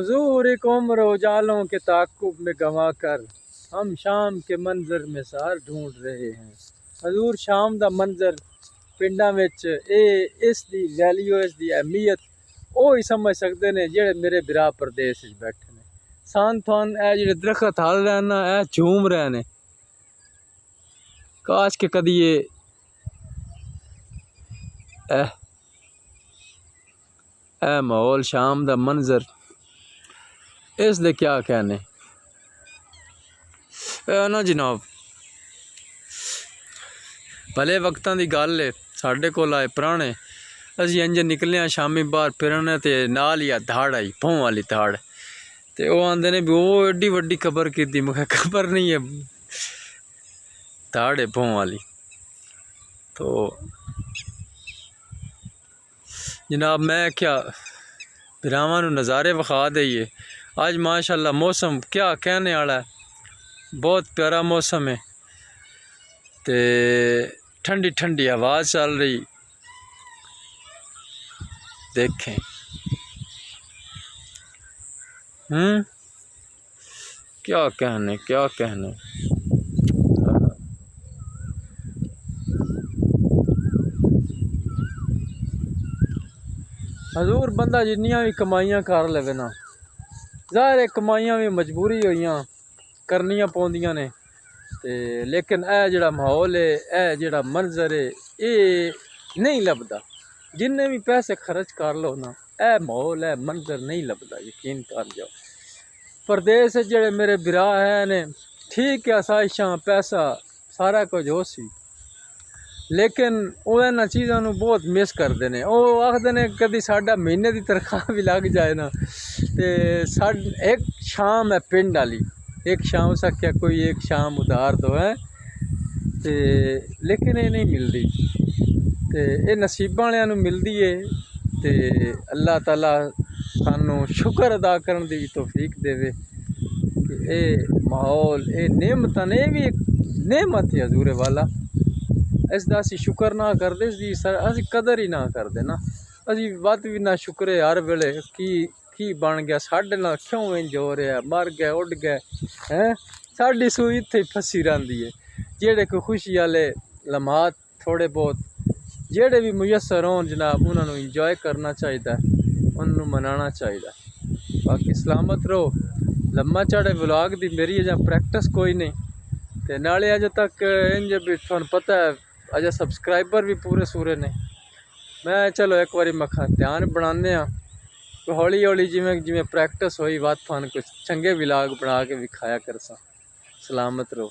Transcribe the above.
हुजूर एक उम्र उजालों के ताक़ुब में गंवा कर हम शाम के मंजर में सार ढूंढ रहे हैं। हजूर शाम का मंजर पिंडा विच इसकी वैल्यू इसकी अहमियत वो ही समझ सकते हैं जेड़े मेरे बिरा प्रदेश बैठे ने। सान थान ए जेड़े दरखत हल रहे ना ए झूम रहे ने। काश के कदी ए माहौल शाम का मंजर इस दे क्या कहने ना जनाब। भले वक्तां दी गल है साढ़े कोल आए पुराने असी इंज निकले शामी बाहर फिरन ते नाल ही धाड़ आई भौं वाली धाड़ ते वो आंदे ने भी वो एड्डी वड्डी खबर की मैं खबर नहीं है धाड़ है भौं वाली। तो जनाब मैं क्या बिरावां नूं नज़ारे विखा दईए। आज माशाअल्लाह मौसम क्या कहने वाला है, बहुत प्यारा मौसम है ते ठंडी ठंडी हवा चल रही। देखें क्या कहने क्या कहने। हजूर बंदा जिन्नियां भी कमाइयां कर लवे ना ज़ाहिर है कमाइयां भी मजबूरी होइयां करनियां पौंदियां ने ते लेकिन ए जेड़ा माहौल है ए जेड़ा मंजर है ये नहीं लभदा। जिन्ने भी पैसे खर्च कर लो ना ए माहौल है मंजर नहीं लभदा, यकीन कर जाओ। प्रदेश जेड़े मेरे बिरा है ने ठीक है आसाइशां पैसा सारा कुछ हो सी लेकिन वो इन्हां चीज़ों नूं बहुत मिस करते हैं। वो आखते ने कभी साडा महीने की तनख्वाह भी लग जाए ना तो एक शाम है पिंड वाली एक शाम सख्या कोई एक शाम उधार दो है ते लेकिन ये नहीं मिलती ते ये नसीबां वालियां नूं मिलती है। ते अल्लाह ताला सानू शुक्र अदा करने की तौफीक देवे कि ये माहौल ये नेमत ने भी एक नेमत है हजूरे वाला। इसका असी शुक्र ना करते इसकी असी कदर ही ना करते ना असी वध भी ना शुक्रे हर वेले की बन गया साढ़े नाल क्यों इंज हो रहा मर गए उड़ गए हैं साड़ी सूई इत्थे फसी रही है। जेड़े कोई खुशी वाले लम्हात थोड़े बहुत जेड़े भी मुयसर होन जनाब उन्होंने इंजॉय करना चाहिए उन्होंने मनाना चाहिए। बाकी सलामत रहो। लम्मा चढ़े व्लॉग की मेरी अजा प्रैक्टिस कोई नहीं ते नाले अजे तक इंज भी तुहानू पता है अजे सबसक्राइबर भी पूरे सूरे ने। मैं चलो एक बारी मखा ध्यान बनाने हौली हौली जिमें जिमें प्रैक्टिस हुई बात थानू कुछ चंगे व्लॉग बना के विखाया करसा। सलामत रहो।